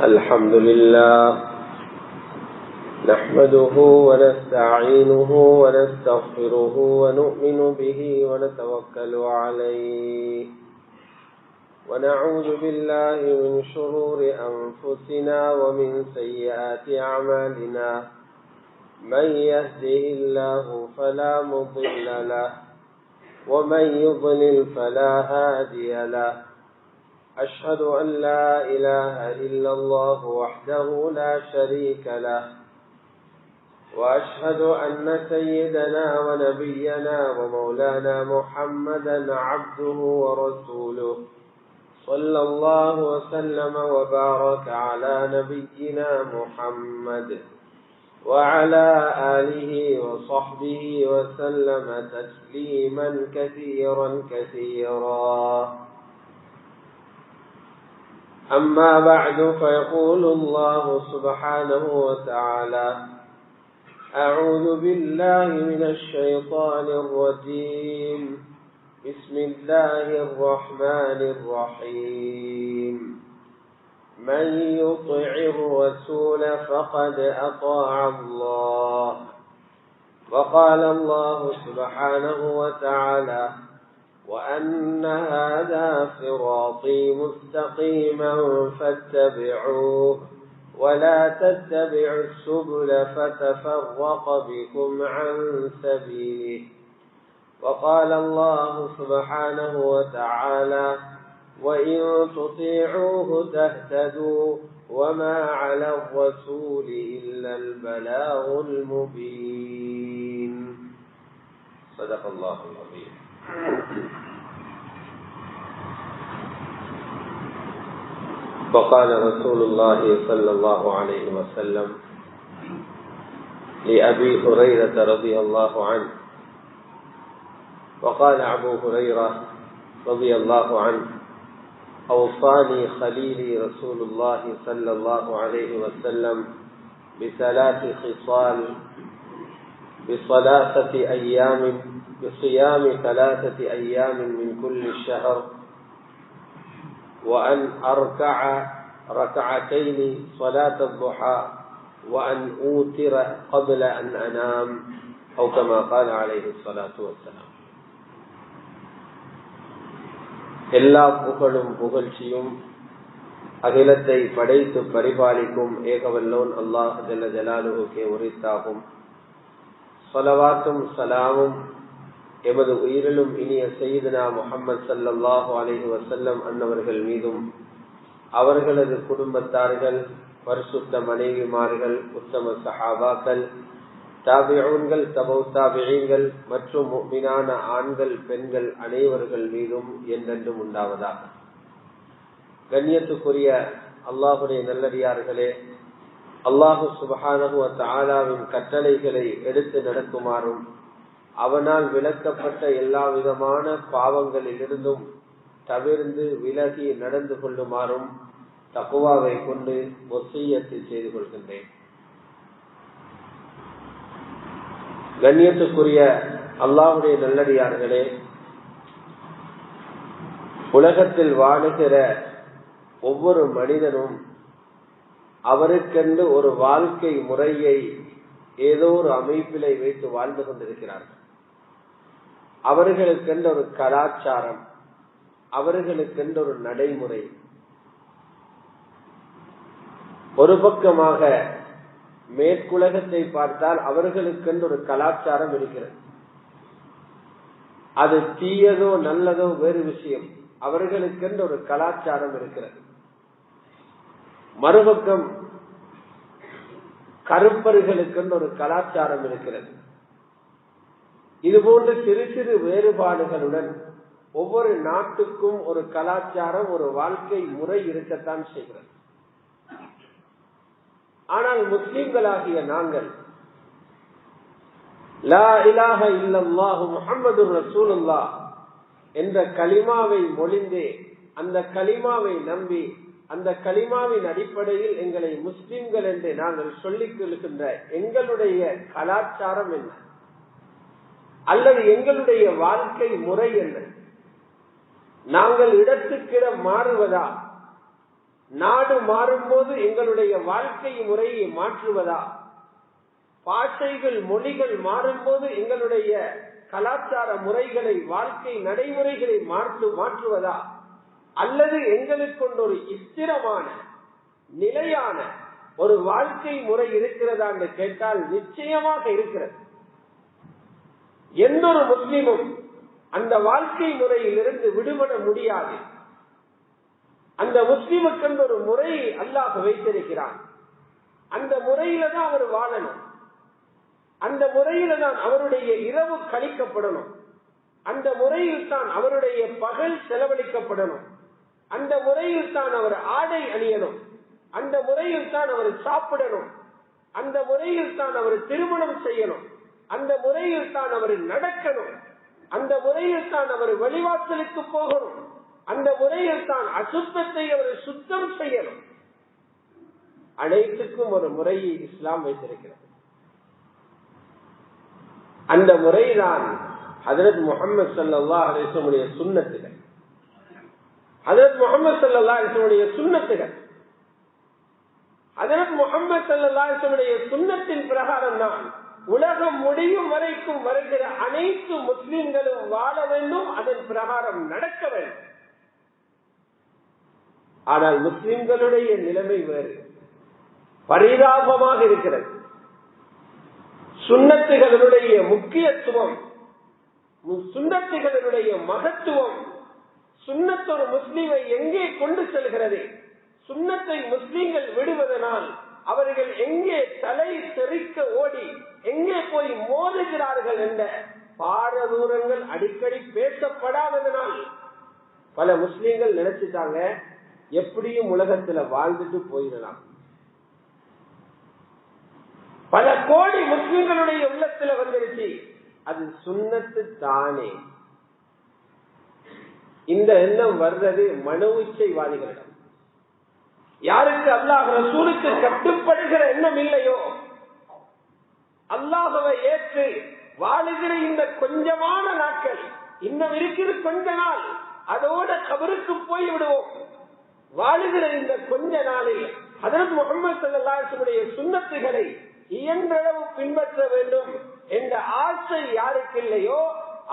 الحمد لله نحمده ونستعينه ونستغفره ونؤمن به ونتوكل عليه ونعوذ بالله من شرور أنفسنا ومن سيئات أعمالنا من يهده الله فلا مضل له ومن يضلل فلا هادي له أشهد أن لا إله إلا الله وحده لا شريك له وأشهد أن سيدنا ونبينا ومولانا محمدا عبده ورسوله صلى الله وسلم وبارك على نبينا محمد وعلى آله وصحبه وسلم تسليما كثيرا كثيرا. أما بعد فيقول الله سبحانه وتعالى: أعوذ بالله من الشيطان الرجيم بسم الله الرحمن الرحيم من يطع الرسول فقد أطاع الله. وقال الله سبحانه وتعالى: وأن هذا صراطي مستقيما فاتبعوه ولا تتبعوا السبل فتفرق بكم عن سبيله. وقال الله سبحانه وتعالى: وإن تطيعوه تهتدوا وما على الرسول إلا البلاغ المبين. صدق الله العظيم. وقال رسول الله صلى الله عليه وسلم لأبي هريرة رضي الله عنه: وقال أبو هريرة رضي الله عنه: أوصاني خليلي رسول الله صلى الله عليه وسلم بثلاث خصال: بصيام 3 أيام من كل شهر، وأن أركع ركعتين صلاة الضحى، وأن أوتر قبل أن أنام، أو كما قال عليه الصلاة والسلام. எல்லா புகழும் புகழ்ச்சியும் அகிலத்தை படைத்து பரிபாலிக்கும் ஏகவல்லோன் அல்லாஹ் ஜல்ல ஜலாலுஹுக்கே உரித்தாகும். ஸலவாத்தும் ஸலாமும் எமது உயிரிலும் இனிய சய்யிதுனா முஹம்மது ஸல்லல்லாஹு அலைஹி வஸல்லம் அன்னவர்கள் மீதும், அவர்களது குடும்பத்தார்கள், பரிசுத்த மனைவிமார்கள், உத்தம சஹாபாக்கள், தாபிஊன்கள், தபௌ தாபிஈன்கள் மற்றும் முஃமினான ஆண்கள் பெண்கள் அனைவர்கள் மீதும் என்றென்றும் உண்டாவதாக. கண்ணியத்துக்குரிய அல்லாஹுடைய நல்லடியார்களே, அல்லாஹு சுப்ஹானஹு வ தஆலாவின் கட்டளைகளை எடுத்து நடக்குமாறும், அவனால் விலக்கப்பட்ட எல்லா விதமான பாவங்களிலிருந்தும் தவிர்ந்து விலகி நடந்து கொள்ளுமாறும் தக்வாவை கொண்டு வசியத்தை செய்து கொள்கின்றேன். கண்ணியத்துக்குரிய அல்லாஹுடைய நல்லடியார்களே, உலகத்தில் வாழுகிற ஒவ்வொரு மனிதனும் அவருக்கென்று ஒரு வாழ்க்கை முறையை ஏதோ ஒரு அமைப்பிலை வைத்து வாழ்ந்து கொண்டிருக்கிறார்கள். அவர்களுக்கென்று ஒரு கலாச்சாரம், அவர்களுக்கென்று ஒரு நடைமுறை. ஒரு பக்கமாக மேற்குலகத்தை பார்த்தால் அவர்களுக்கென்று ஒரு கலாச்சாரம் இருக்கிறது. அது தீயதோ நல்லதோ வேறு விஷயம், அவர்களுக்கென்று ஒரு கலாச்சாரம் இருக்கிறது. மறுபக்கம் கருப்பர்களுக்கென்று ஒரு கலாச்சாரம் இருக்கிறது. இதுபோன்ற சிறு சிறு வேறுபாடுகளுடன் ஒவ்வொரு நாட்டுக்கும் ஒரு கலாச்சாரம், ஒரு வாழ்க்கை முறை இருக்கத்தான் செய்கிறது. ஆனால் முஸ்லிம்களாகிய நாங்கள் லா இலாஹ இல்லல்லாஹு முஹம்மதுர் ரசூலுல்லாஹ் என்ற கலிமாவை மொழிந்து, அந்த கலிமாவை நம்பி, அந்த கலிமாவின் அடிப்படையில் எங்களை முஸ்லிம்கள் என்று நாங்கள் சொல்லிக் கொள்கின்ற எங்களுடைய கலாச்சாரம் என்ன, அல்லது எங்களுடைய வாழ்க்கை முறை என்ன? நாங்கள் இடத்துக்கிடம் மாறுவதா நாடு மாறும்போது எங்களுடைய வாழ்க்கை முறையை மாற்றுவதா? பாஷைகள் மொழிகள் மாறும்போது எங்களுடைய கலாச்சார முறைகளை வாழ்க்கை நடைமுறைகளை மாற்றுவதா? அல்லது எங்களுக்கு ஒரு ஸ்திரமான நிலையான ஒரு வாழ்க்கை முறை இருக்கிறதா என்று கேட்டால் நிச்சயமாக இருக்கிறது. எந்த ஒரு முஸ்லிமும் அந்த வாழ்க்கை முறையிலிருந்து விடுபட முடியாது. அந்த முஸ்லிமுக்கு ஒரு முறையை அல்லாஹ் வைத்திருக்கிறான். அந்த முறையில தான் அவர் வாழணும். அந்த முறையில தான் அவருடைய இரவு கழிக்கப்படணும். அந்த முறையில் தான் அவருடைய பகல் செலவழிக்கப்படணும். அந்த முறையில் தான் அவர் ஆடை அணியணும். அந்த முறையில் தான் அவர் சாப்பிடணும். அந்த முறையில் தான் அவர் திருமணம் செய்யணும். அந்த முறையில் தான் அவர் நடக்கணும். அந்த முறையில் தான் அவர் வழிவாசலுக்கு போகணும். அந்த முறையில் தான் அசுத்தத்தை அவர் சுத்தம் செய்யணும். அனைத்துக்கும் ஒரு முறையை இஸ்லாம் வைத்திருக்கிறது. அந்த முறைதான் ஹஜ்ரத் முஹம்மது ஸல்லல்லாஹு அலைஹி வஸல்லம் சுன்னத்துகள். ஹஜ்ரத் முஹம்மது ஸல்லல்லாஹு அலைஹி வஸல்லம் சுன்னத்துகள். ஹஜ்ரத் முஹம்மது ஸல்லல்லாஹு அலைஹி வஸல்லம் சுன்னத்தின் பிரகாரம் தான் உலகம் முடியும் வரைக்கும் வருகிற அனைத்து முஸ்லிம்களும் வாழ வேண்டும். அதன் பிரகாரம் நடக்க வேண்டும். ஆனால் முஸ்லிம்களுடைய நிலைமை வேறு, பரிதாபமாக இருக்கிறது. சுன்னத்துகளுடைய முக்கியத்துவம், சுன்னத்துகளுடைய மகத்துவம், சுன்னத் ஒரு முஸ்லிமை எங்கே கொண்டு செல்கிறது? சுன்னத்தை முஸ்லிம்கள் விடுவதனால் அவர்கள் எங்கே தலை தெறிக்க ஓடி எங்கே போய் மோதுகிறார்கள் என்ற பாரதூரங்கள் அடிக்கடி பேசப்படாததனால் பல முஸ்லிம்கள் நினைச்சிட்டாங்க எப்படியும் உலகத்துல வாழ்ந்துட்டு போயிடலாம். பல கோடி முஸ்லிம்களுடைய உள்ளத்துல வந்துருச்சு, அது சுன்னத்து தானே. இந்த எண்ணம் வர்றது மனோ இச்சைவாதிகளிடம். யாருக்கு அல்லாஹ் ரசூலுக்கு கட்டுப்படுகிற எண்ணம் இல்லையோ, அல்லாஹ்வை ஏற்று வாழுகிற இந்த கொஞ்சமான நாட்கள், இன்னும் இருக்கிற கொஞ்ச நாள், அதோட கபருக்கு போய் விடுவோம். வாழுகிற இந்த கொஞ்ச நாளில் ஹஜ்ரத் முஹம்மது ஸல்லல்லாஹு அலைஹி வஸல்லம் சுன்னத்துகளை இயன்றளவு பின்பற்ற வேண்டும் என்ற ஆசை யாருக்கு இல்லையோ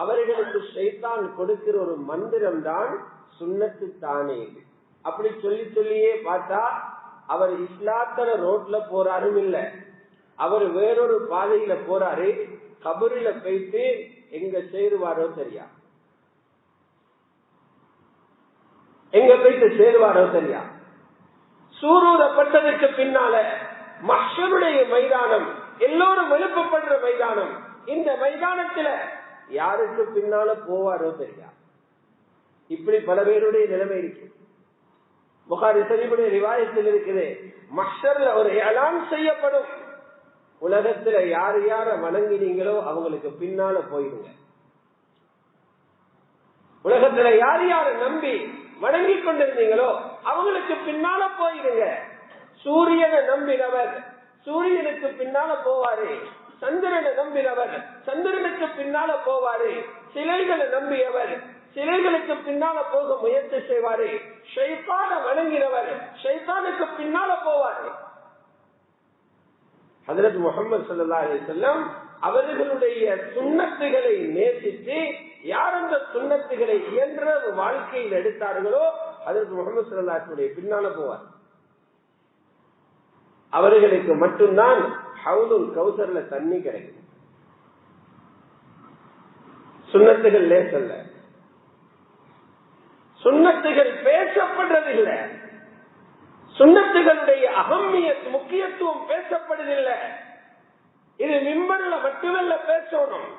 அவர்களுக்கு ஷைத்தான் கொடுக்கிற ஒரு மந்திரம் தான் சுன்னத்து தானே. அப்படி சொல்லி சொல்லியே பார்த்தா அவர் இஸ்லாத்துல ரோட்ல போறாரும் இல்ல, அவர் வேறொரு பாதையில போறாரு. கபரில போயிட்டு எங்க சேருவாரோ தெரியா, எங்க போயிட்டு சேருவாரோ தெரியா. சூரூரப்பட்டதுக்கு பின்னால மஹ்ஷருடைய மைதானம், எல்லோரும் எழுப்பப்படுற மைதானம். இந்த மைதானத்துல யாருக்கு பின்னால போவாரோ தெரியா. இப்படி பல பேருடைய நிலைமை இருக்கு. புகாரி ஷரீஃபுடைய ரிவாயத்தில் இருக்குது, மஹ்ஷர்ல ஒரு ஏலான் செய்யப்படும், உலகத்துல யார் யார வணங்கினீங்களோ அவங்களுக்கு பின்னால போயிடுங்க. உலகத்துல யார் யார நம்பி வணங்கி கொண்டிருந்தீங்களோ அவங்களுக்கு பின்னால போயிடுங்க. சூரியனை நம்பினவர் சூரியனுக்கு பின்னால போவாரு, சந்திரனை நம்பினவர் சந்திரனுக்கு பின்னால போவாரு, சிலைகளை நம்பியவர் சிலைகளுக்கு பின்னால போக முயற்சி செய்வாரு, ஷைத்தான வணங்கினவர் ஷைத்தானுக்கு பின்னால போவாரு. ஹஜ்ரத் முஹம்மது ஸல்லல்லாஹு அலைஹி வஸல்லம் அவர்களுடைய சுன்னத்துகளை நேசித்து யார் அந்த சுன்னத்துகளை இயன்ற வாழ்க்கையில் எடுத்தார்களோ ஹஜ்ரத் முஹம்மது ஸல்லல்லாஹு அலைஹி வஸல்லம் பின்னால போவார். அவர்களுக்கு மட்டும்தான் ஹவுலுல் கௌசர்ல தண்ணி கிடைக்கும். சுன்னத்துகள் லேசல்ல, சுன்னத்துகள் பேசப்படுறதில்லை, சுன்னத்துகளுடைய அகம்மியத் முக்கியத்துவம் பேசப்படுதில்லை. இது மிம்பர்ல மட்டுமல்ல பேசணும்,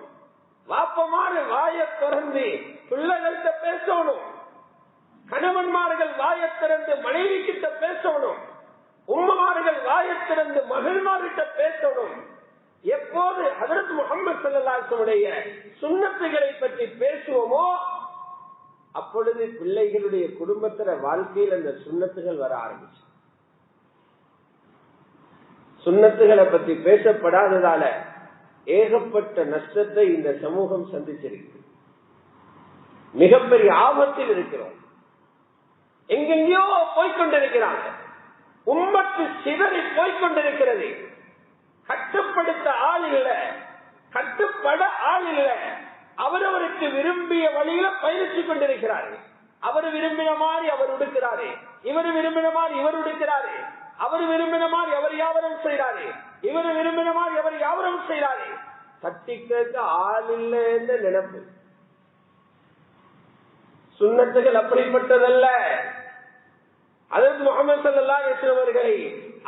வாப்பமாறு வாயை திறந்து பிள்ளைகள்கிட்ட பேசணும், கணவன்மார்கள் வாயை திறந்து மனைவி கிட்ட பேசணும், உம்மமார்கள் வாயை திறந்து மகள்மார்கிட்ட பேசணும். எப்போது ஹஜ்ரத் முஹம்மது ஸல்லல்லாஹு அலைஹி வஸல்லம் சுன்னத்துகளை பற்றி பேசுவோமோ அப்பொழுது பிள்ளைகளுடைய குடும்பத்தில வாழ்க்கையில் அந்த சுன்னத்துகள் வர ஆரம்பிச்சு. சுன்னத்துகளை பற்றி பேசப்படாததால ஏகப்பட்ட நஷ்டத்தை இந்த சமூகம் சந்திச்சிருக்கு. மிகப்பெரிய ஆபத்தில் இருக்கிறோம். எங்கெங்கயோ போய்கொண்டிருக்கிறாங்க. உம்மத்து சிதறி போய்கொண்டிருக்கிறது. கட்டுப்படுத்த ஆள் இல்ல, கட்டுப்பட ஆள் இல்ல. அவரவருக்கு விரும்பிய வழியில பயணித்துக் கொண்டிருக்கிறார்கள். அவர் விரும்பின மாதிரி அவர் உடுக்கிறாரு, இவர் விரும்பின மாதிரி இவர் உடுக்கிறாரு, அவர் விரும்பின மாதிரி அவர் வியாபாரம் செய்யறாரு, இவர் விரும்பின மாதிரி அவர் வியாபாரம் செய்யறாரு. தட்டி கேட்க ஆள் இல்லை என்ற நினைப்பு. சுன்னத்துகள் அப்படிப்பட்டதல்ல. ஹஜ்ரத் முஹம்மது ஸல்லல்லாஹு அலைஹி வஸல்லம் அவர்களை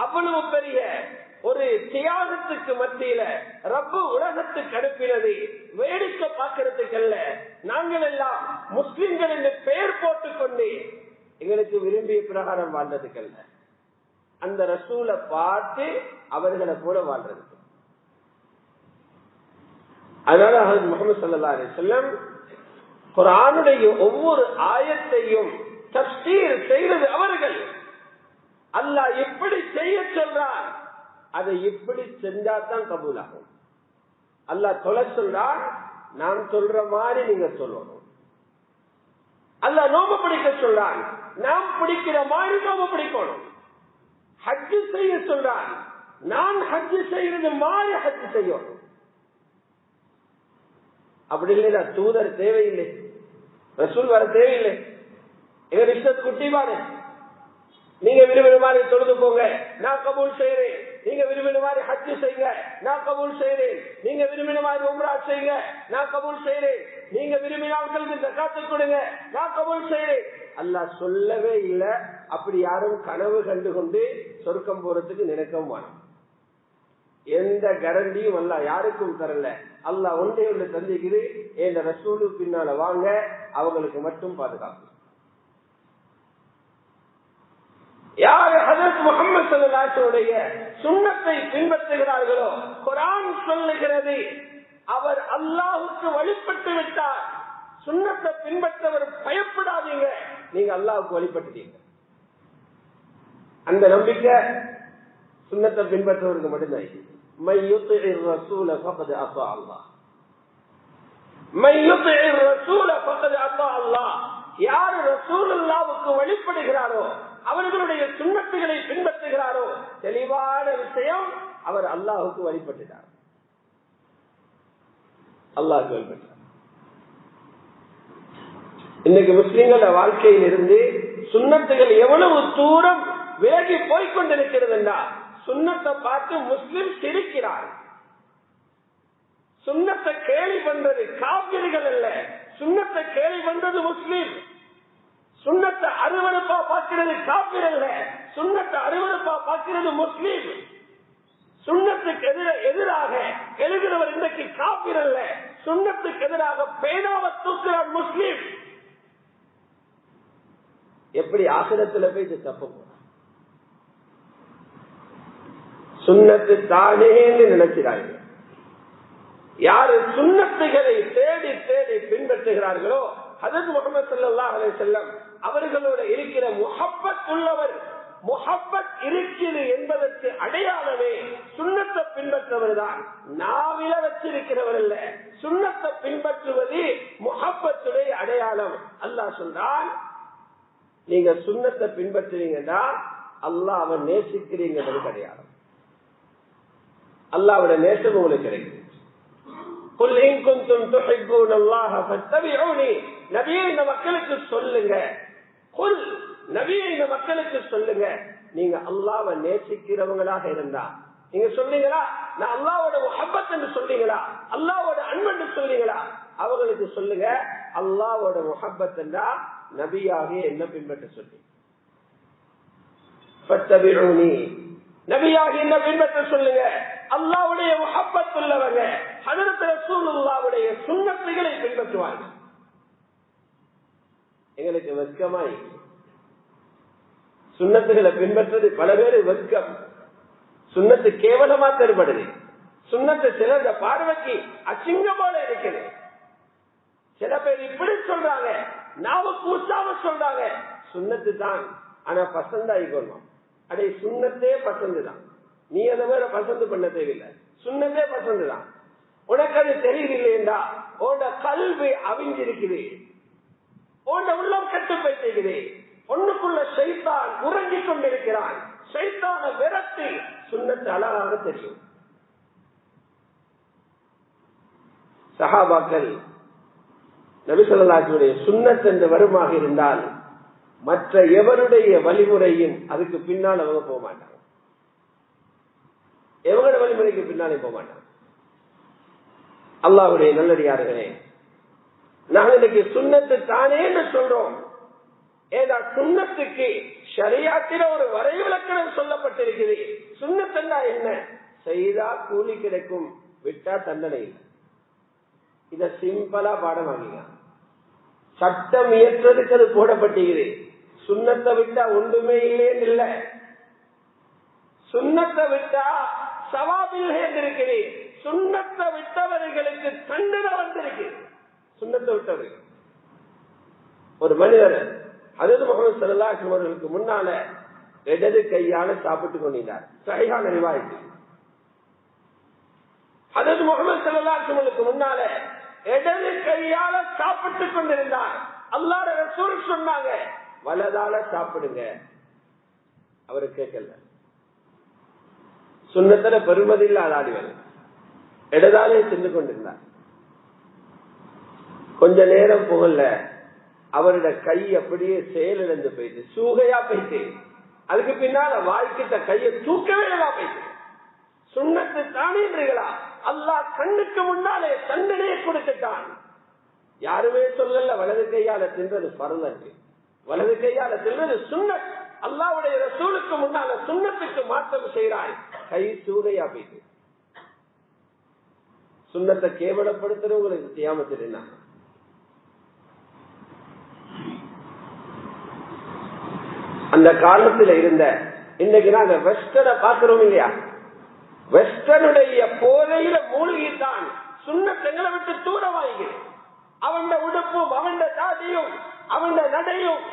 அவ்வளவு பெரிய ஒரு தியாகத்துக்கு மத்தியில ரப்பு உலகத்துக்கு அனுப்பினது வேடிக்கை பார்க்கறதுக்கல்ல. நாங்கள் எல்லாம் முஸ்லிம்கள் என்று பெயர் போட்டுக்கொண்டு எங்களுக்கு விரும்பிய பிரகாரம் வாழ்றதுக்கல்ல, அந்த ரசூலை பார்த்து அவர்களை போல வாழ்றதுக்கு. அதனால ஹஜ்ரத் முஹம்மது ஸல்லல்லாஹு அலைஹி வஸல்லம் குர்ஆனுடைய ஒவ்வொரு ஆயத்தையும் தஃப்சீர் செய்வது அவர்கள். அல்லாஹ் எப்படி செய்ய சொல்றான் அதை எப்படி செஞ்சாதான் கபூல் ஆகும். அல்லாஹ் தொலை சொல்றான், நான் சொல்ற மாதிரி நீங்க சொல்லணும். அல்லாஹ் நோம்பு பிடிக்க சொல்றான், நாம் பிடிக்கிற மாதிரி நோம்பு பிடிக்கணும். ஹஜ் செய்ய சொல்றான், நான் ஹஜ் செய்யறது மாதிரி ஹஜ் செய்யணும். அப்படி இல்லையா தூதர் தேவையில்லை, ரசூல் வர தேவையில்லை. எங்க இஷ்டத்து குட்டி பாரு, நீங்க விரும்பின மாதிரி தொழுது போங்க, நான் கபூல் செய்யறேன். நீங்க விரும்பின மாதிரி ஹஜ் செய்யுங்க, நான் கபூல் செய்யறேன். நீங்க விரும்பின மாதிரி உம்ரா செய்யுங்க, நான் கபூல் செய்யறேன். நீங்க விரும்பினவர்களுக்கு ஜகாத்தை கொடுங்க, நான் கபூல் செய்யறேன். அல்லாஹ் சொல்லவே இல்லை. அப்படி யாரும் கனவு கண்டு கொண்டு சொர்க்கம் போறதுக்கு நினைக்கவும் மாட்டோம். எந்த கேரண்டியும் அல்லாஹ் யாருக்கும் தரல. அல்லாஹ் ஒன்றே ஒன்று தந்திக்குது, என் ரசூலு பின்னால வாங்க, அவங்களுக்கு மட்டும் பாதுகாப்பு. யார் ஹஜ்ரத் முஹம்மது ஸல்லல்லாஹு அலைஹி வஸல்லம் சுன்னத்தை பின்பற்றுகிறார்களோ, குர்ஆன் சொல்லுகிறது அவர் அல்லாஹ்வுக்கு வழிபட்டு விட்டார். சுன்னத்தை பின்பற்றவர் பயப்படாதீங்க, நீங்க அல்லாஹ்வுக்கு வழிபட்டுட்டீங்க. அந்த நம்பிக்கை சுன்னத்தை பின்பற்றவருக்கு மட்டும்தான். மை யுத்திஇர் ரசூல ஃபகத் அத்தா அல்லாஹ், மை யுத்திஇர் ரசூல ஃபகத் அத்தா அல்லாஹ். யார் ரசூலுல்லாஹ்வுக்கு வழிபடுகிறாரோ, அவர்களுடைய சுன்னத்துகளை பின்பற்றுகிறாரோ, தெளிவான விஷயம், அவர் அல்லாஹுக்கு வழிபட்டுட்டார். அல்லாஹுக்கு வழிபட்டார். இன்னைக்கு முஸ்லிம்கள வாழ்க்கையில் இருந்து சுன்னத்துகள் எவ்வளவு தூரம் விலகி போய்கொண்டிருக்கிறது என்றால், சுன்னத்தை பார்த்து முஸ்லிம் சிரிக்கிறார். சுன்னத்தை கேலி பண்றது காபிர்கள் அல்ல, சுன்னத்தை கேலி பண்றது முஸ்லிம். சுன்னத்தை அருவருப்பா பார்க்கிறது காபிர் அல்ல, சுன்னத்தை அருவருப்பா பார்க்கிறது முஸ்லிம். சுன்னத்துக்கு எதிராக எழுகிறவர் இன்றைக்கு காபிர் அல்ல, சுன்னத்துக்கு எதிராக பேனாவை தூக்குகிறார் முஸ்லிம். எப்படி ஆசிரத்துல போய் தப்ப போற? சுன்னத்து தானே நினைக்கிறார்கள். யாரு சுன்னத்துகளை தேடி தேடி பின்பற்றுகிறார்களோ, ஹஜ்ரத் முஹம்மது ஸல்லல்லாஹு அலைஹி வஸல்லம் அவர்களோட இருக்கிற முஹப்பத் உள்ளவர், முஹப்பத் இருக்கிறது என்பதற்கு அடையாளமே சுன்னத்தை பின்பற்றுவர் தான். நாவில வச்சிருக்கிறவர் அல்ல, சுன்னத்தை பின்பற்றுவது முஹப்பத்துடைய அடையாளம். அல்லாஹ் சொல்றான், நீங்க சுன்னத்தை பின்பற்றுவீங்கன்னா அல்லாஹ் அவன் நேசிக்கிறீங்கிறது அடையாளம். அல்லாஹ்வோட நேசம் உங்களுக்கு கிடைக்கும். குல் இன் குன்தும் துஹிப்பூனல்லாஹ ஃபத்தபிஊனி, நபியே இந்த மக்களுக்கு சொல்லுங்க, குல் நபியே இந்த மக்களுக்கு சொல்லுங்க, நீங்க அல்லாஹ்வை நேசிக்கிறவங்களாக இருந்தா, நீங்க சொல்றீங்களா நான் அல்லாஹ்வோட முஹப்பத் என்று சொல்றீங்களா, அல்லாஹ்வோட அன்பு என்று சொல்றீங்களா, அவங்களுக்கு சொல்லுங்க அல்லாஹ்வோட முஹப்பத் என்றா நபியாகிய என்ன பின்பற்ற சொல்லி, ஃபத்தபிஊனி நபியாகிய என்ன பின்பற்ற சொல்லுங்க. அல்லாஹ்வுடைய முஹப்பத் உள்ளவங்க ஹஜ்ரத் ரசூலுல்லாஹ்வுடைய சுன்னத்துகளை பின்பற்றுவாங்க. எங்களுக்கு வெட்கமாய் சுன்னத்துகளை பின்பற்றது பல பேரு வெட்கம். சுன்னத்து கேவலமா தென்படுது. சுன்னத்து சிலர் பார்வைக்கு அசிங்கமான இருக்குது. சில பேர் இப்படி சொல்றாங்க, நாம கூட்டாம சொல்றாங்க சுன்னத்து தான், ஆனா பசந்தாயிக்கணும். அடே சுன்னத்தே பசந்து தான், நீ அதை வேற பசந்து பண்ண தேவையில்லை, சுன்னத்தே பசந்து தான். உனக்கு அது தெரியவில்லையா? உன்னோட கல்வி அவிஞ்சிருக்குது, உன்னோட உள்ளம் கட்டு போயிட்டு, ஒண்ணுக்குள்ள ஷைத்தான் உறங்கிக் கொண்டிருக்கிறான். ஷைத்தான விரட்டி சுன்னத்து அழகாக தெரியும். சஹாபாக்கள் நபி ஸல்லல்லாஹு அலைஹி வஸல்லம் சுன்னத் என்று வருமாக இருந்தால் மற்ற எவருடைய வழிமுறையும் அதுக்கு பின்னால் அவங்க போக மாட்டாங்க. எவங்களுடைய வழிமுறைக்கு பின்னாலே போக மாட்டாங்க. அல்லாஹ்வுடைய நல்லடியார்களே, நாங்கள் இன்னைக்கு சுன்னத்து தானே சொல்றோம். ஏதா சுன்னத்துக்கு ஷரியத்தில ஒரு வரைவிலக்கணம் சொல்லப்பட்டிருக்கிறது. சுன்னத்தா என்ன? செய்தா கூலி கிடைக்கும், விட்டா தண்டனை இல்லை. இத சிம்பிளா பாடமாக்கீங்க. சட்டம் இயற்றதுக்கு அது போடப்பட்டிருக்கிறது. சுன்னத்தை விட்டா ஒன்றுமே இல்லைன்னு இல்ல. சுன்னத்தை விட்டா சவாபில் இருக்கிறது. சுன்னத்தை விட்டவர்களுக்கு தண்டனை வந்திருக்கு. சுன்னத்தை விட்டவர்கள் ஒரு மனிதர் ஹஜ்ரத் முஹம்மது ஸல்லல்லாஹு அலைஹி வஸல்லம் அவர்களுக்கு முன்னால இடது கையால சாப்பிட்டுக் கொண்டிருந்தார். சஹீஹான ரிவாயத். ஹஜ்ரத் முஹம்மது ஸல்லல்லாஹு அலைஹி வஸல்லம் முன்னால இடது கையால சாப்பிட்டுக் கொண்டிருந்தார். அல்லாஹ்வுடைய ரசூல் சொன்னாங்க, வலதால சாப்பிடுங்க. அவரு கேட்கல. சுன்னத்துல பெருமதியில் ஆளாடிவர் இடதாலே தின்னு கொண்டிருந்தார். கொஞ்ச நேரம் புகழ அவருடைய கை அப்படியே செயலிழந்து போயிட்டு சூகையா போயிட்டு, அதுக்கு பின்னால வாய்க்கிட்ட கையை தூக்கவே போயிட்டு. சுன்னத்து தானீங்களா? அல்லாஹ் கண்ணுக்கு முன்னாலே தண்டனையை கொடுத்துட்டான். யாருமே சொல்லல வலது கையால தின்றது பரலன்று, வலது கையால தின்றது சுன்னத். அல்லாஹ்வுடைய ரசூலுக்கு முன்னால சுன்னத்துக்கு மாற்றம் செய்கிறாய், கை சூகையா போயிட்டு. சுன்னத்தை கேவலப்படுத்துறவங்களுக்கு கியாமத்தில் என்ன? அந்த காலத்தில் இருந்த, இன்னைக்கு நாங்க வெஸ்டர்னை பார்க்கிறோம் இல்லையா? வெஸ்டர்னுடைய போதையில மூழ்கித்தான் சுன்னத்தங்களை விட்டு தூரமாகி அவன் உடுப்பும் அவன் தாடியும் அவன் நடையும்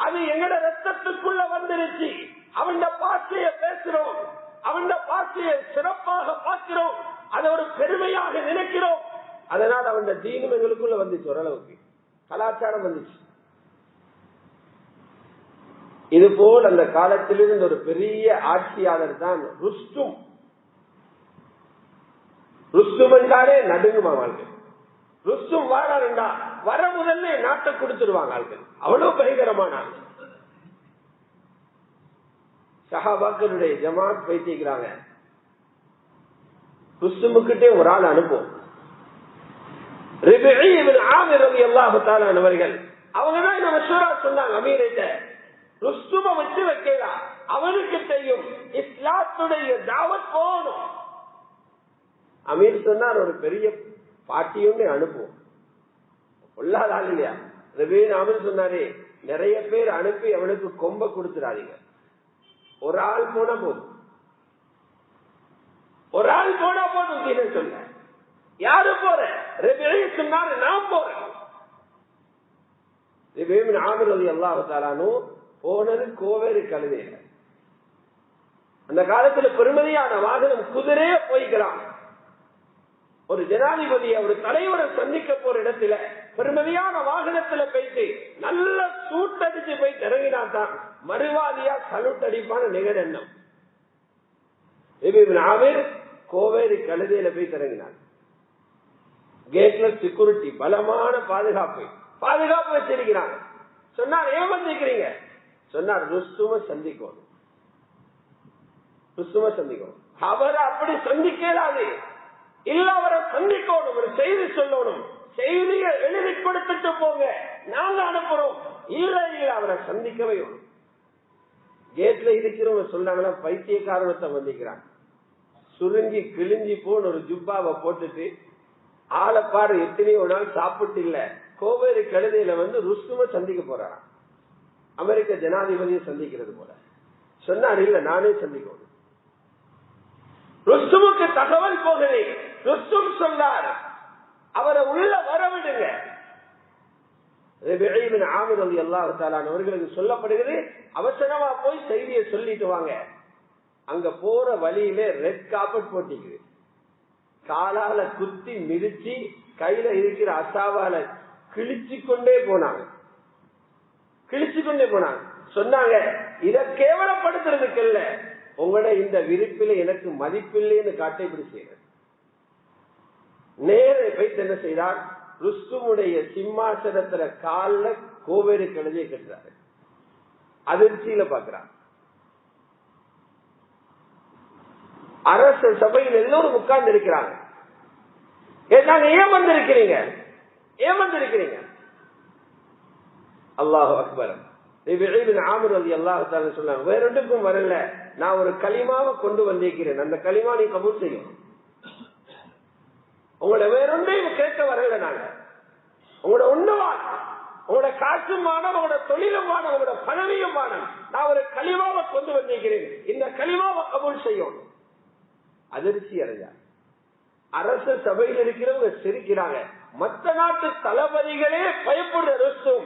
அது எங்கட ரத்தத்துக்குள்ள வந்துருச்சு. அவன் பாஷைய பேசுறோம், அவன் பாஷையை சிறப்பாக பார்க்கிறோம், அதை ஒரு பெருமையாக நினைக்கிறோம். அதனால் அவன் தீனும் எங்களுக்குள்ள வந்துச்சு. ஓரளவுக்கு கலாச்சாரம் வந்துச்சு. இது போல் அந்த காலத்திலிருந்து ஒரு பெரிய ஆட்சியாளர் தான் ருஸ்தும். ருஸ்தும் என்றாலே நடுங்குமா ஆள்கள். ருஸ்தும் வாழா வர முதல்ல நாட்டை கொடுத்துருவாங்க ஆள்கள். அவ்வளவு பயங்கரமான ஆள். சஹாபாக்களுடைய ஜமாத் வைத்திருக்கிறாங்க. ருஸ்துமுக்கிட்டே ஒரு ஆள் அனுப்புவோம். ரிபிஈ இப்னு ஆமிர் ரலியல்லாஹு தஆலா அவர்கள் அவங்கதான் இந்த மஷூரா சொன்னாங்க அமீர்கிட்ட, ருஸ்தும வச்சு வைக்கலாம், அவனுக்கு தெரியும் இஸ்லாத்துடைய தாவத் போகணும். அமீர் சொன்னார், ஒரு பெரிய பாட்டியும் அனுப்புவோம். கொள்ளாதாள் இல்லையா? ரபீன் அமீர் சொன்னாரே, நிறைய பேர் அனுப்பி அவனுக்கு கொம்ப கொடுத்துடாதீங்க, ஒரு ஆள் போனா போதும், ஒரு ஆள் போனா போதும் சொன்ன. யாரு போற? ரபீ சொன்னாரு, நான் போறேன். ரபீன் ஆமிர் ரலியல்லாஹு தஆலா போனது கோவேறு கழுதையில. அந்த காலத்துல பெருமதியான வாகனம் குதிரையே போய்க்கலாம். ஒரு ஜனாதிபதி ஒரு தலைவரை சந்திக்க போற இடத்துல பெருமதியான வாகனத்துல போயிட்டு நல்ல சூட்டடிச்சு போய் இறங்கினாத்தான் மறுவாதியா சலுட் அடிப்பான நிகழ் எண்ணம். ஆமிர் கோவேரி கழுதையில போய் இறங்கினார். கேட்ல செக்யூரிட்டி, பலமான பாதுகாப்பு வச்சிருக்கிறாங்க. சொன்னார், ஏன் வந்திருக்கிறீங்க? சொன்னார், ருஸ்தும சந்திக்கணும். அவரை அப்படி சந்திக்காது இல்ல, அவரை சந்திக்கணும், ஒரு செய்தி சொல்லணும், செய்தியை எழுதி கொடுத்துட்டு போங்க, நாங்க அனுப்புறோம். இல்ல அவரை சந்திக்கவே. கேட்ல இருக்கிறவங்க சொன்னாங்கன்னா பைத்தியக்காரத்தை வந்திக்கிறாங்க. சுருங்கி கிழிஞ்சி போன ஒரு ஜுப்பாவை போட்டுட்டு ஆளப்பாடு எத்தனையோ நாள் சாப்பிட்டு இல்ல, கோவேரி கழுதையில ருஸ்தும சந்திக்க போறாராம். அமெரிக்க ஜனாதிபதியை சந்திக்கிறது போல. சொன்னார், இல்ல நானே சந்திக்கணும். ருஸ்துமுக்கு தகவல் போகுது. ருஸ்தும் சொன்னார், அவரை உள்ள வரவிடுங்க. ஆமிர் ரலியல்லாஹு தஆலா அவர்களுக்கு சொல்லப்படுகிறது, அவசரமா போய் செய்தியை சொல்லிட்டு வாங்க. அங்க போற வழியில ரெட் கார்பெட் போட்டிக்குது. காலால குத்தி மிதிச்சு கையில இருக்கிற அசாவால கிழிச்சு கொண்டே போனாங்க. சொன்னாங்க, இதை கேவலப்படுத்துறதுக்கு இல்ல, உங்களோட இந்த விருப்பில எனக்கு மதிப்பில்லைன்னு காட்ட இப்படி செய்யறது. நேர போய் என்ன செய்தார், ருஸ்துமுடைய சிம்மாசனத்துல கால கோவேறு கழுதியை கட்டுறாரு. அதிர்ச்சியில பாக்குறார். அரச சபையில் எல்லோரும் உட்கார்ந்து இருக்கிறாங்க. கேட்டாங்க, ஏன் வந்திருக்கிறீங்க, ஏன் வந்திருக்கிறீங்க? அல்லாஹு அக்பர். சொன்னாங்க, வேற ஒன்றுக்கும் வரல, நான் ஒரு களிமாவை கொண்டு வந்திருக்கிறேன், அந்த களிமா நீ கபூல் செய்யும். உங்களோட வேறொன்றையும் கேட்க வரல, நாங்க உங்களோட ஒண்ணுவான், உங்களோட காசும் வானம், உங்களோட தொழிலும் வானம், உங்களோட பதவியும் வானம், நான் ஒரு களிமாவை கொண்டு வந்திருக்கிறேன், இந்த களிமாவை கபூல் செய்யும். அதிர்ச்சி அடைஞ்சார். அரச சபையில் இருக்கிறவங்க சிரிக்கிறாங்க. மற்ற நாட்டு தளபதிகளே பயப்படுற ருஸ்தும்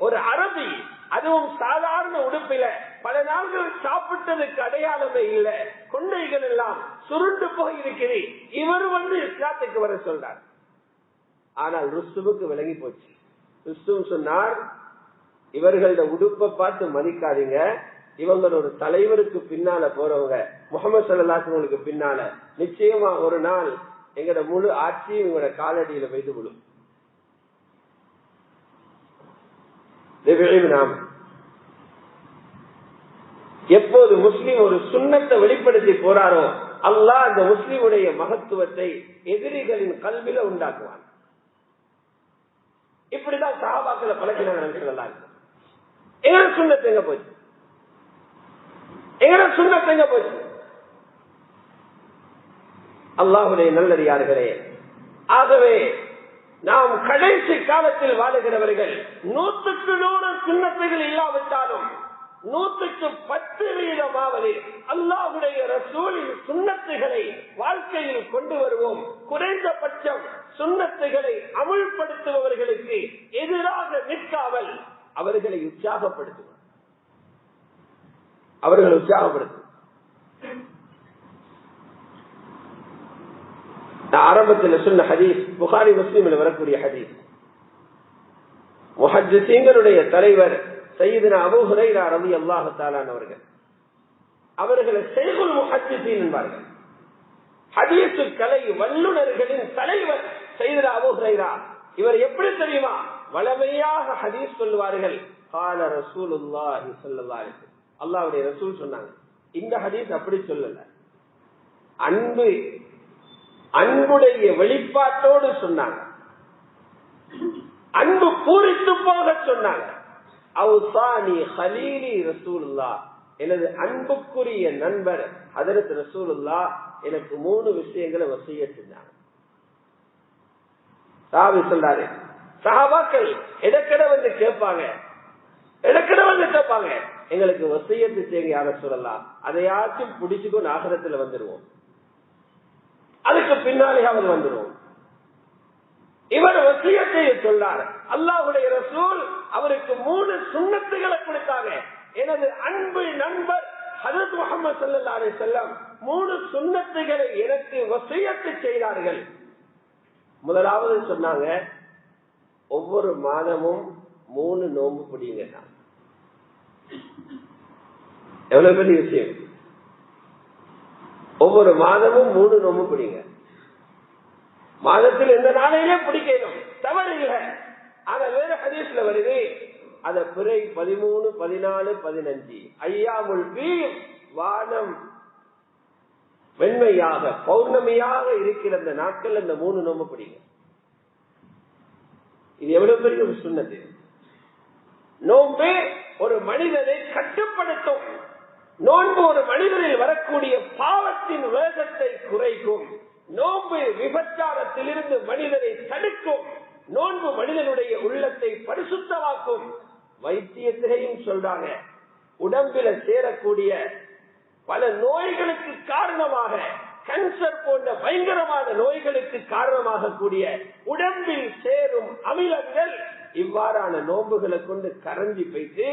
ஒரு அரபி, அதுவும் சாதாரண உடுப்பில, பல நாள்கள் சாப்பிட்டதுக்கு அடையாளமே இல்லை, கொண்டைகள் எல்லாம் சுருண்டு போய் இருக்கிறது, இவர் இஸ்லாத்துக்கு வர சொல்றார். ஆனால் ருஸ்துவுக்கு விளங்கி போச்சு. ருஸ்தும் சொன்னார், இவர்களோட உடுப்பை பார்த்து மதிக்காதீங்க, இவங்க ஒரு தலைவருக்கு பின்னால போறவங்க, முகமது ஸல்லல்லாஹு அலைஹி வஸல்லம் பின்னால நிச்சயமா ஒரு நாள் எங்கட முழு ஆட்சியும் இவங்களோட காலடியில வைத்து விடும். எப்போது முஸ்லிம் ஒரு சுன்னத்தை வெளிப்படுத்தி போறாரோ, அல்லாஹ் அந்த முஸ்லிமுடைய மகத்துவத்தை எதிரிகளின் கல்வில உண்டாக்குவான். இப்படிதான் சஹாபாக்களை பழக்கினாங்க. எங்க சுன்னத்து எங்க போச்சு, எங்க சுன்னத்து எங்க போச்சு? அல்லாஹ்வுடைய நல்லடியார்களே, ஆகவே நாம் கடைசி காலத்தில் வாழுகிறவர்கள் 100க்கு 100 சுன்னத்துகள் இல்லாவிட்டாலும் 100க்கு 10% அல்லாஹ்வுடைய ரசூலின் சுன்னத்துகளை வாழ்க்கையில் கொண்டு வருவோம். குறைந்தபட்சம் சுன்னத்துகளை அமுல்படுத்துபவர்களுக்கு எதிராக நிற்காமல் அவர்களை உற்சாகப்படுத்துவோம். அவர்களை உற்சாகப்படுத்தும். ஆரம்பத்தில் சொன்ன ஹதீஸ் புகாரி முஸ்லிமில் வரக்கூடிய ஹதீஸ். முஹத்திஸீன்களுடைய தலைவர் சய்யிதுனா அபூ ஹுரைரா ரலியல்லாஹு தஆலா அவர்கள், அவர்களை ஷைகுல் முஹத்திஸீன் என்பார்கள். ஹதீஸ் கலை வல்லுநர்களின் தலைவர் சய்யிதுனா அபூ ஹுரைரா. இவர் எப்படி தெரியுமா, வளமையாக ஹதீஸ் சொல்லுவார்கள். قال رسول الله صلى الله عليه وسلم, அல்லாஹ்வுடைய ரசூல் சொன்னாங்க. இந்த ஹதீஸ் அப்படி சொல்லல, அன்புடைய வெளிப்பாட்டோடு சொன்னாங்க, அன்பு பூரித்து போக சொன்னாங்க. அவுசானி ஹலீலி ரசூலுல்லாஹ், எனது அன்புக்குரிய நண்பர் ஹதரத் ரசூலுல்லாஹ் எனக்கு 3 விஷயங்களை வசியத் செஞ்சாங்க. சாஹாபி சொல்றாரு, சஹாபாக்கள் இடக்கட வந்து கேட்பாங்க, எங்களுக்கு வசியத்து செய்யுங்க யார சொல்லலாம், அதையாச்சும் பிடிச்சுக்கும் ஆகிரத்துல வந்துடுவோம், அதுக்கு பின்னாலேயாவது வந்துடுவோம். இவர் வசியத்தை சொல்றார். அல்லாஹ்வுடைய ரசூல் அவருக்கு 3 சுன்னத்துகளை கொடுத்தாங்க. எனது அன்பு நண்பர் ஹஜ்ரத் முஹம்மது ஸல்லல்லாஹு அலைஹி வஸல்லம் 3 சுன்னத்துகளை எனக்கு வசியத்து செய்தார்கள். முதலாவது சொன்னாங்க, ஒவ்வொரு மாதமும் 3 நோன்பு பிடிங்க. எவ்வளவு பெரிய விஷயம்! ஒவ்வொரு மாதமும் 3 நோன்பு பிடிங்க. மாதத்தில் எந்த நாளையிலே பிடிக்கணும், தவறு இல்லை. ஆனா வேற ஹதீஸ்ல வருது, அத பிறை 13, 14, 15 ஐயாமுல் பீர், வானம் வெண்மையாக பௌர்ணமியாக இருக்கிற அந்த நாட்கள் அந்த 3 நோன்பு பிடிங்க. இது எவ்வளவு பெரிய ஒரு சுன்னத்து! நோன்பு ஒரு மனிதனை கட்டுப்படுத்தும். நோன்பு ஒரு மனிதனில் வரக்கூடிய பாவத்தின் வேகத்தை குறைக்கும். நோன்பு விபச்சாரத்திலிருந்து மனிதனை தடுக்கும். நோன்பு மனிதனுடைய உள்ளத்தை பரிசுத்தமாக்கும். வைத்தியத்திலையும் சொல்றாங்க, உடம்பில சேரக்கூடிய பல நோய்களுக்கு காரணமாக, கேன்சர் போன்ற பயங்கரமான நோய்களுக்கு காரணமாக கூடிய உடம்பில் சேரும் அமிலங்கள் இவ்வாறான நோன்புகளை கொண்டு கரைஞ்சி போயிட்டு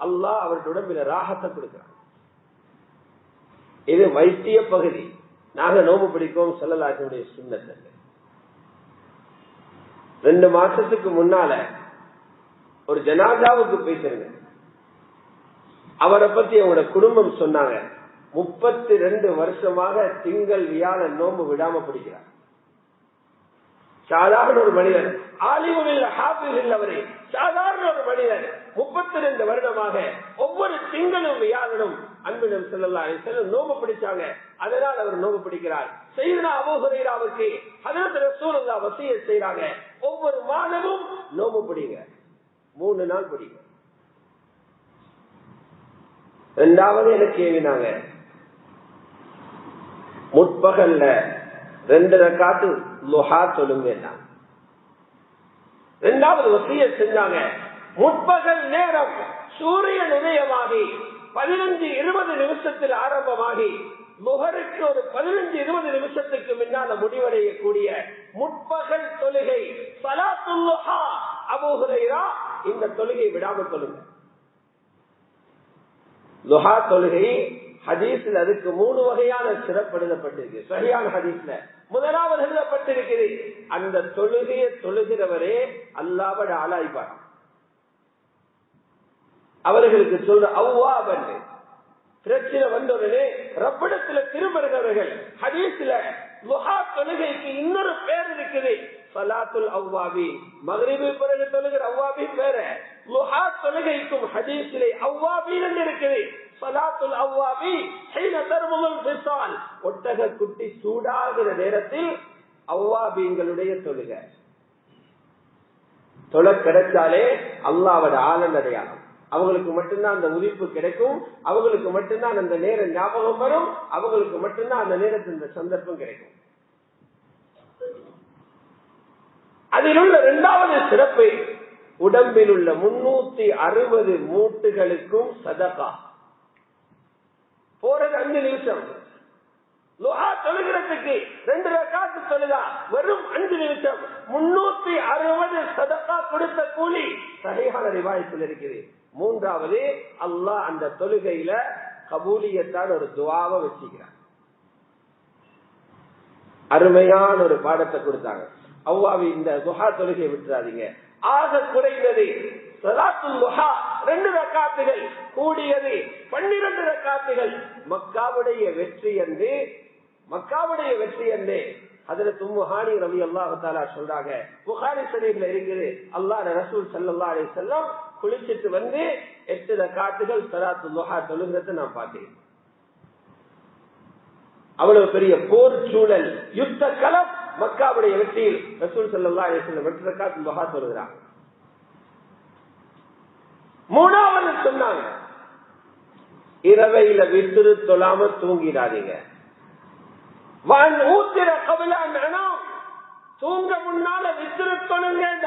அல்லாஹ் அவருடைய உடம்பில ராகத்தை கொடுக்கிறார். இது வைத்திய பகுதி. நாங்க நோம்பு பிடிப்போம் ஸல்லல்லாஹு சுன்னத். 2 மாசத்துக்கு முன்னால ஒரு ஜனாதாவுக்கு போயிட்டு அவரை பத்தி அவங்களோட குடும்பம் சொன்னாங்க, 32 வருஷமாக திங்கள் வியாழன் நோம்பு விடாம பிடிக்கிறார். சாதாரண ஒரு மனிதன், ஆலிமும் இல்ல, ஹாஃபிஸ் இல்ல, அவரே சாதாரண ஒரு மனிதன் 32 வருடமாக ஒவ்வொரு திங்களும் வியாழனும் அன்பிடம் ஸல்லல்லாஹு அலைஹி வஸல்லம் நோம்பு பிடிச்சாங்க. அதனால் அவர் நோம்பு பிடிக்கிறார். சய்யிதுனா அபூ ஹுரைராவுக்கு ஹஜ்ரத் ரசூலுல்லாஹ் வசியத் செய்றாங்க, ஒவ்வொரு மாதமும் நோம்பு பிடிங்க, 3 நாள் பிடிங்க. இரண்டாவது எனக்கு ஏவினாங்க, முற்பகல்ல 2 ரக்காத்து லுஹா தொழுங்க. இரண்டாவது வசியத் செஞ்சாங்க, முற்பகல் நேரம் சூரியன் உதயமாகி 15-20 நிமிஷத்தில் ஆரம்பமாகி முகருக்கு ஒரு 15-20 நிமிஷத்துக்கு முன்னால முடிவடையக்கூடிய முற்பகல் தொழுகை ஸலாத்துல் லுஹா. அபூ ஹுரைரா இந்த தொழுகை விடாமல் தொழுங்க. லுஹா தொழுகை ஹதீஸ்ல அதுக்கு 3 வகையான சிறப்பு எழுதப்பட்டிருக்கு. சரியான ஹதீஸ்ல முதலாவது எழுதப்பட்டிருக்கிறது, அந்த தொழுகையை தொழுகிறவரே அல்லாஹ்வை ஆளாய்ப்பார். அவர்களுக்கு சொல்ற அவ்வாபன் பிரச்சனை வந்தவுடனே ரப்பிடத்துல திரும்புகிறவர்கள். ஹதீஸ்ல லுஹா தொழுகைக்கு இன்னொரு பேர் இருக்குது, ஸலாத்துல் அவ்வாபி. மக்ரிபு பிறகு தொழுகிற அவ்வாபி பேர, லுஹா தொழுகைக்கும் ஹதீஸிலே அவ்வாபீன் என்று இருக்குது. ஸலாத்துல் அவ்வாபி ஹீன தர்முல் ஃபிஸால், ஒட்டக குட்டி சூடாகிற நேரத்தில் அவ்வாபீன்களுடைய தொழுகை. தொலை கிடைச்சாலே அல்லாஹ்வோட ஆளன் அடையாளம். அவங்களுக்கு மட்டும்தான் அந்த உதிப்பு கிடைக்கும், அவங்களுக்கு மட்டும்தான் அந்த நேரம் ஞாபகம் வரும், அவங்களுக்கு மட்டும்தான் அந்த நேரத்தில் இந்த சந்தர்ப்பம் கிடைக்கும். அதில் உள்ள 2வது சிறப்பு, உடம்பில் உள்ள 360 மூட்டுகளுக்கும் சதகா. போறது 5 நிமிஷம். லுஹா தொழுகிறதுக்கு 2 ரக்காத்து தொழுதா வெறும் 5 நிமிஷம், 360 சதகா கொடுத்த கூலி சஹீஹான ரிவாயத்தில் இருக்குது. 3வது, அல்லாஹ் அந்த தொழுகையில கபூலியத்தான் ஒரு துஆவை வச்சுக்கிறார். அருமையான ஒரு பாடத்தை கொடுத்தாங்க. அவ்வாவி இந்த துஹா தொழுகையை விட்டுறாதீங்க. ஆக குறைந்தது ஸலாத்துல் லுஹா 2 ரக்காத்துகள், கூடியது 12 ரக்காத்துகள். மக்காவுடைய வெற்றி என்று ஹஜ்ரத் உம்மு ஹானி ரலியல்லாஹு தஆலா சொல்றாங்க. புகாரி ஷரீஃப்ல இருக்குது, அல்லாஹ்வுடைய ரசூல் ஸல்லல்லாஹு அலைஹி வஸல்லம் குளிச்சிட்டு வந்து 8 ரக்காத்துகள் ஸலாத்துல் லுஹா தொழுகிறத நான் பார்த்தேன். அவ்வளவு பெரிய போர் சூழல், யுத்த களம், மக்காவுடைய வெற்றியில் ரசூல் ஸல்லல்லாஹு அலைஹி வஸல்லம் 8 ரக்காத் லுஹா தொழுகிறாங்க. 3வது சொன்னாங்க, இரவையில வித்ரு தொழாம தூங்கிடாதீங்க. தூங்க முன்னால வித்ரு தொழுங்க.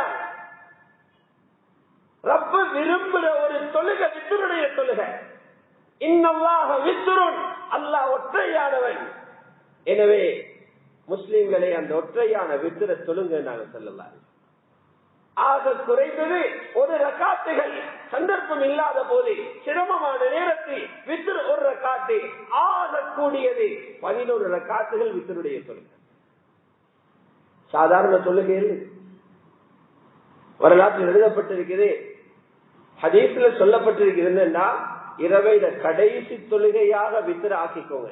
ரப்ப விரும்புற ஒரு தொழுகை வித்ருடைய தொழுகை. இன்னல்லாஹ வித்ருன், அல்லாஹ் ஒற்றையானவன். எனவே முஸ்லிம்களை அந்த ஒற்றையான வித்ர தொழுங்க நாங்க சொல்லலாம். ஆக குறைந்தது 1 ரக்காத்துகள், சந்தர்ப்பம் இல்லாத போது சிரமமான நேரத்தில் வித்ர் 1 ரக்காத்து, ஆக கூடியது 11 ரக்காத்துகள் வித்ருடைய தொழுகை. சாதாரண தொழுகையில் வரலாற்றில் எழுதப்பட்டிருக்கிறது, ஹதீஸ்ல சொல்லப்பட்டிருக்கிறது என்னன்னா, இரவையில கடைசி தொழுகையாக வித்ர ஆக்கிக்கோங்க.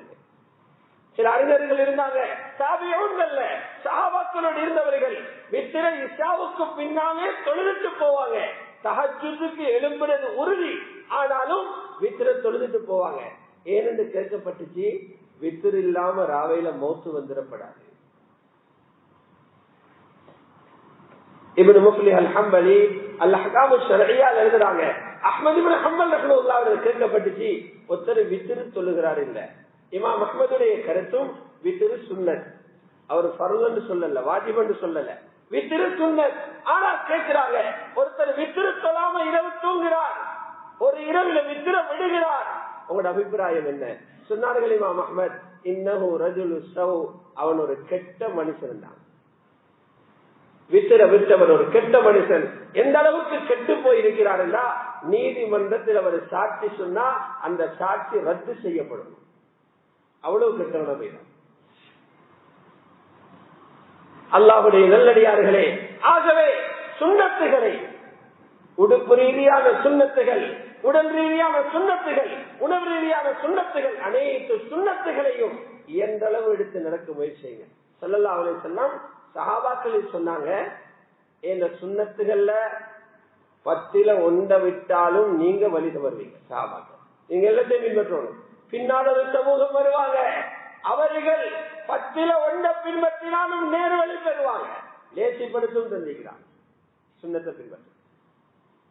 சில அறிஞர்கள் இருந்தாங்க, தாபிஊன்கள்ல சஹாபாக்களோடு இருந்தவர்கள் வித்ர இஷாவுக்கு பின்னாலே தொழுதுட்டு போவாங்க. தஹஜ்ஜுதுக்கு எழும்புறது உறுதி, ஆனாலும் வித்ர தொழுதுட்டு போவாங்க. ஏனென்று கேட்கப்பட்டுச்சு, வித்ர் இல்லாம ராவையில மௌத்து வந்துடப்படாது. இப்னு முஃப்லிஹ் அல்-ஹம்பலி அல்-அஹ்காம் அஷ்-ஷர்இய்யா எழுதுறாங்க, அஹ்மத் இப்னு ஹம்பல் ரஹ்மத்துல்லாஹி அலைஹி கேட்கப்பட்டுச்சு, ஒருத்தர் வித்ர் தொழுகிறார் இல்ல. இமாம் அஹ்மதுடைய கருத்தும் வித்ரு சுன்னத், அவர் ஃபர்லன்னு சொல்லல, வாஜிப்னு சொல்லல, வித்ரு சுன்னத். ஆனா கேட்கிறாங்க, ஒருத்தர் வித்ரு தொழாம இரவு தூங்குகிறார், ஒரு இரவுல வித்ர விடுகிறார், உங்களோட அபிப்பிராயம் என்ன? சொன்னார்கள் இமாம் அஹ்மத், இன்னஹு ரஜுலு ஸௌ, அவன் ஒரு கெட்ட மனுஷன் தான். வித்திர விட்டவர் ஒரு கெட்ட மனுஷன். எந்த அளவுக்கு கெட்டு போயிருக்கிறார் என்றா, நீதிமன்றத்தில் அவர் சாட்சி சொன்னா அந்த சாட்சி ரத்து செய்யப்படும். அவ்வளவு கெட்டவன போயிடும். அல்லாஹ்வுடைய நல்லடியார்களே, ஆகவே சுன்னத்துகளை, உடுப்பு ரீதியான சுன்னத்துகள், உடல் ரீதியான சுண்ணத்துகள், உணவு ரீதியான சுண்ணத்துகள், அனைத்து சுண்ணத்துகளையும் இயன்றளவு எடுத்து நடக்க முயற்சி செய்யுங்க. ஸல்லல்லாஹு அலைஹி வஸல்லம் சஹாபாக்கள் சொன்னாங்க, இந்த சுண்ணத்துகள்ல 10ல் 1 விட்டாலும் நீங்க வழி தவறுவீங்க. சஹாபாக்கள் நீங்க எல்லாத்தையும் பின்பற்றணும். பின்னால் ஒரு சமூகம் வருவாங்க, அவர்கள் 10ல் 1 பின்பற்றினாலும் நேர் வழி பெறுவாங்க. லேசிப்படுத்தும் தந்திக்கிறாங்க சுண்ணத்தை பின்பற்ற.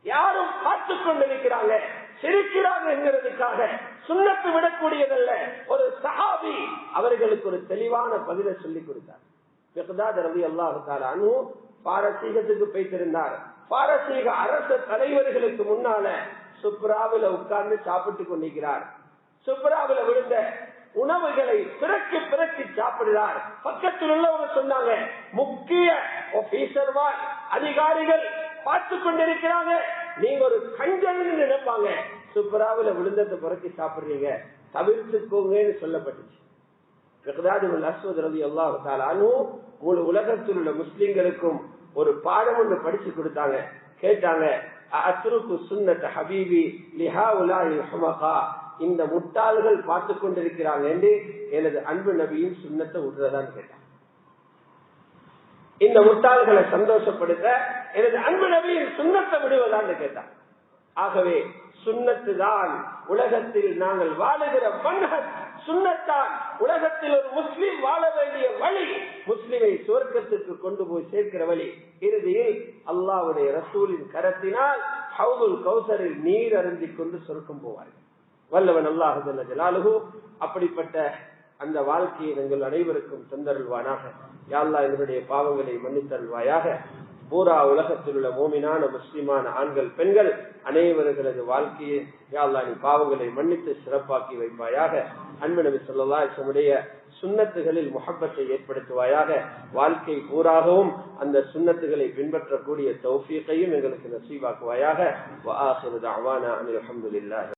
யாரும் பார்த்துக் கொண்டிருக்கிறாங்க, சிரிக்கிறாங்க என்கிறதுக்காக சுண்ணத்து விடக்கூடியதல்ல. ஒரு சஹாபி அவர்களுக்கு ஒரு தெளிவான பதிலை சொல்லிக் கொடுத்தார். மிக்தாத் ரலியல்லாஹு தஆலா அன்ஹு பாரசீகத்துக்கு போய்த்திருந்தார். பாரசீக அரச தலைவர்களுக்கு முன்னால சுப்ராவில உட்கார்ந்து சாப்பிட்டுக் கொண்டிருக்கிறார். சுப்ராவில விழுந்த உணவுகளை பிறக்கி பிறக்கி சாப்பிடுறார். பக்கத்தில் உள்ளவங்க சொன்னாங்க, முக்கிய ஆபீசர்மார் அதிகாரிகள் பார்த்து கொண்டிருக்கிறாங்க, நீங்க ஒரு கஞ்சன் நினைப்பாங்க, சுப்ராவில விழுந்ததை பிறக்கி சாப்பிடுறீங்க, தவிர்த்துக்கோங்கன்னு சொல்லப்பட்டுச்சு. முழு உலகத்தில் உள்ள முஸ்லிம்களுக்கும் ஒரு பாடம் ஒன்று படிச்சு கொடுத்தாங்க. கேட்டாங்க, இந்த முட்டாள்கள் பார்த்து கொண்டிருக்கிறாங்க என்று எனது அன்பு நபியின் சுண்ணத்தை விடுறதான்னு கேட்டாங்க. இந்த முட்டாள்களை சந்தோஷப்படுத்த எனது அன்பு நபியின் சுண்ணத்தை விடுவதான்னு கேட்டாங்க. ஆகவே சுண்ணத்து தான் உலகத்தில் நாங்கள் வாழுகிற மன்ஹஜ். சுண்ணத்தான் உலகத்தில் ஒரு முஸ்லிம் வாழ வேண்டிய வழி, முஸ்லிமை சுவர்க்கத்திற்கு கொண்டு போய் சேர்க்கிற வழி. இறுதியில் அல்லாஹ்வுடைய ரசூலின் கரத்தினால் ஹவுதுல் கௌசரில் நீர் அருந்திக் கொண்டு சொர்க்கம் போவார்கள். வல்லவன் அல்லாஹ் ஜல்ல ஜலாலுஹு அப்படிப்பட்ட அந்த வாழ்க்கையை எங்கள் அனைவருக்கும் தந்தருள்வானாக. யா அல்லாஹ் எங்களுடைய பாவங்களை மன்னித்தருள்வாயாக. பூரா உலகத்தில் உள்ள மோமினான முஸ்லிமான ஆண்கள் பெண்கள் அனைவர்களது வாழ்க்கையை யா அல்லாஹ் நீ பாவங்களை மன்னித்து சிறப்பாக்கி வைப்பாயாக. அன்பு நபி ஸல்லல்லாஹு அலைஹி வஸல்லம் சுன்னத்துகளில் முஹப்பத்தை ஏற்படுத்துவாயாக. வாழ்க்கை பூராகவும் அந்த சுன்னத்துகளை பின்பற்றக்கூடிய தௌஃபீகையும் எங்களுக்கு நசீபாக்குவாயாக. வ ஆகிரு தஅவானா அனில் ஹம்துலில்லாஹி.